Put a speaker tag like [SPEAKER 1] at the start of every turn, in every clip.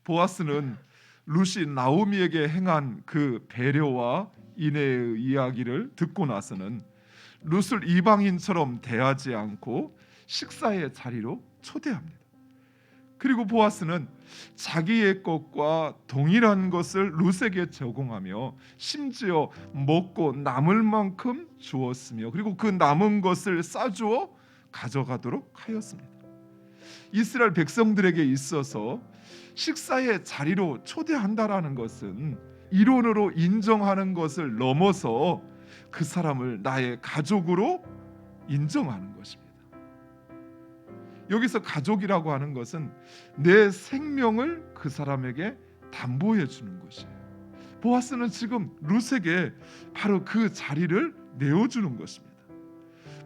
[SPEAKER 1] 보아스는 룻이 나오미에게 행한 그 배려와 인애의 이야기를 듣고 나서는 룻을 이방인처럼 대하지 않고 식사의 자리로 초대합니다. 그리고 보아스는 자기의 것과 동일한 것을 룻에게 제공하며 심지어 먹고 남을 만큼 주었으며 그리고 그 남은 것을 싸주어 가져가도록 하였습니다. 이스라엘 백성들에게 있어서 식사의 자리로 초대한다라는 것은 이론으로 인정하는 것을 넘어서 그 사람을 나의 가족으로 인정하는 것입니다. 여기서 가족이라고 하는 것은 내 생명을 그 사람에게 담보해 주는 것이에요. 보아스는 지금 룻에게 바로 그 자리를 내어주는 것입니다.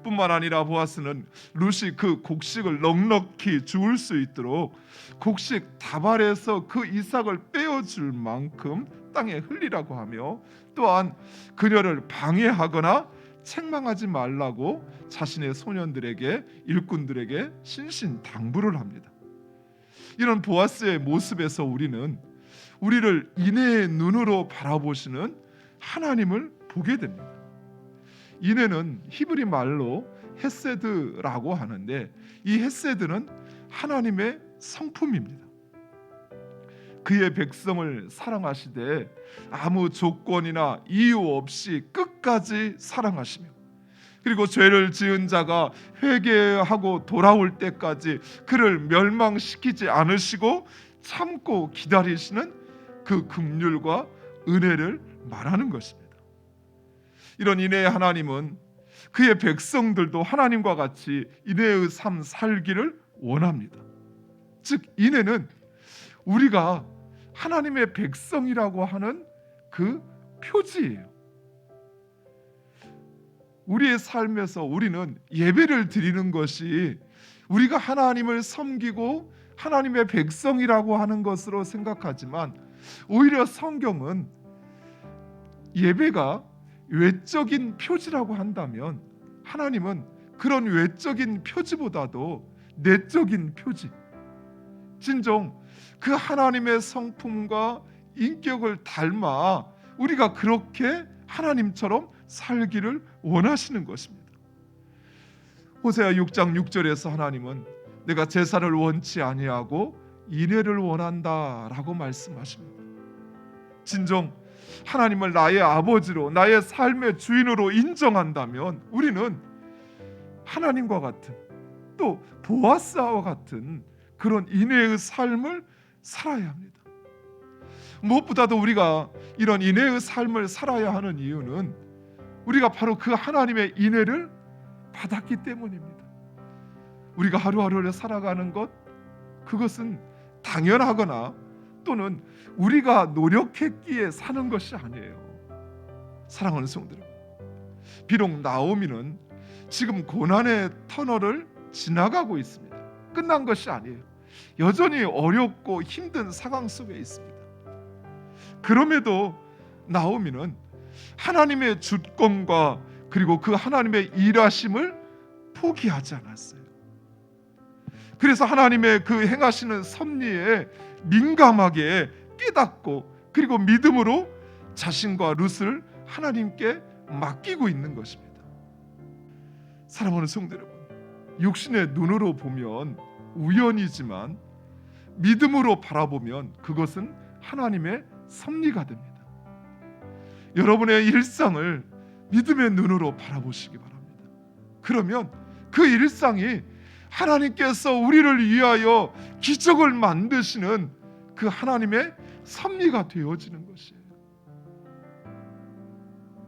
[SPEAKER 1] 뿐만 아니라 보아스는 룻이 그 곡식을 넉넉히 주울 수 있도록 곡식 다발에서 그 이삭을 빼어줄 만큼 땅에 흘리라고 하며 또한 그녀를 방해하거나 책망하지 말라고 자신의 소년들에게 일꾼들에게 신신당부를 합니다. 이런 보아스의 모습에서 우리는 우리를 인애의 눈으로 바라보시는 하나님을 보게 됩니다. 인애는 히브리 말로 헤세드라고 하는데 이 헤세드는 하나님의 성품입니다. 그의 백성을 사랑하시되 아무 조건이나 이유 없이 끝까지 사랑하시며 그리고 죄를 지은 자가 회개하고 돌아올 때까지 그를 멸망시키지 않으시고 참고 기다리시는 그 긍휼과 은혜를 말하는 것입니다. 이런 인애의 하나님은 그의 백성들도 하나님과 같이 인애의 삶 살기를 원합니다. 즉 인애는 우리가 하나님의 백성이라고 하는 그 표지예요. 우리의 삶에서 우리는 예배를 드리는 것이 우리가 하나님을 섬기고 하나님의 백성이라고 하는 것으로 생각하지만 오히려 성경은 예배가 외적인 표지라고 한다면 하나님은 그런 외적인 표지보다도 내적인 표지, 진정 그 하나님의 성품과 인격을 닮아 우리가 그렇게 하나님처럼 살기를 원하시는 것입니다. 호세아 6장 6절에서 하나님은 내가 제사를 원치 아니하고 인애를 원한다라고 말씀하십니다. 진정 하나님을 나의 아버지로 나의 삶의 주인으로 인정한다면 우리는 하나님과 같은 또 보아스와 같은 그런 인애의 삶을 살아야 합니다. 무엇보다도 우리가 이런 인애의 삶을 살아야 하는 이유는 우리가 바로 그 하나님의 인애를 받았기 때문입니다. 우리가 하루하루를 살아가는 것 그것은 당연하거나 또는 우리가 노력했기에 사는 것이 아니에요. 사랑하는 성도 여러분, 비록 나오미는 지금 고난의 터널을 지나가고 있습니다. 끝난 것이 아니에요. 여전히 어렵고 힘든 상황 속에 있습니다. 그럼에도 나오미는 하나님의 주권과 그리고 그 하나님의 일하심을 포기하지 않았어요. 그래서 하나님의 그 행하시는 섭리에 민감하게 깨닫고 그리고 믿음으로 자신과 룻을 하나님께 맡기고 있는 것입니다. 사랑하는 성도 여러분, 육신의 눈으로 보면 우연이지만 믿음으로 바라보면 그것은 하나님의 섭리가 됩니다. 여러분의 일상을 믿음의 눈으로 바라보시기 바랍니다. 그러면 그 일상이 하나님께서 우리를 위하여 기적을 만드시는 그 하나님의 섭리가 되어지는 것이에요.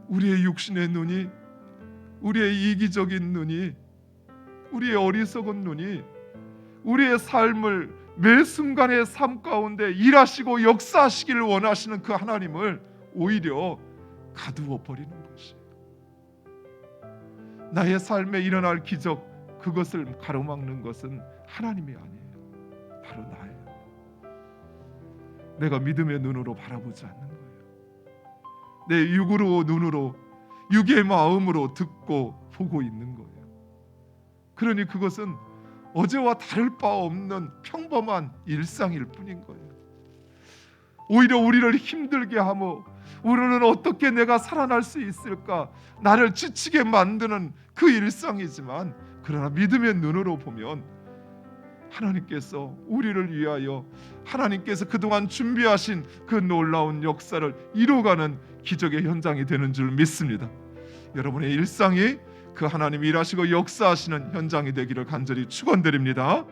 [SPEAKER 1] 우리의 육신의 눈이, 우리의 이기적인 눈이, 우리의 어리석은 눈이 우리의 삶을 매 순간의 삶 가운데 일하시고 역사하시기를 원하시는 그 하나님을 오히려 가두어 버리는 것이에요. 나의 삶에 일어날 기적, 그것을 가로막는 것은 하나님이 아니에요. 바로 나예요. 내가 믿음의 눈으로 바라보지 않는 거예요. 내 육으로 눈으로 육의 마음으로 듣고 보고 있는 거예요. 그러니 그것은 어제와 다를 바 없는 평범한 일상일 뿐인 거예요. 오히려 우리를 힘들게 하며 우리는 어떻게 내가 살아날 수 있을까 나를 지치게 만드는 그 일상이지만, 그러나 믿음의 눈으로 보면 하나님께서 우리를 위하여 하나님께서 그동안 준비하신 그 놀라운 역사를 이루어가는 기적의 현장이 되는 줄 믿습니다. 여러분의 일상이 그 하나님 일하시고 역사하시는 현장이 되기를 간절히 축원드립니다.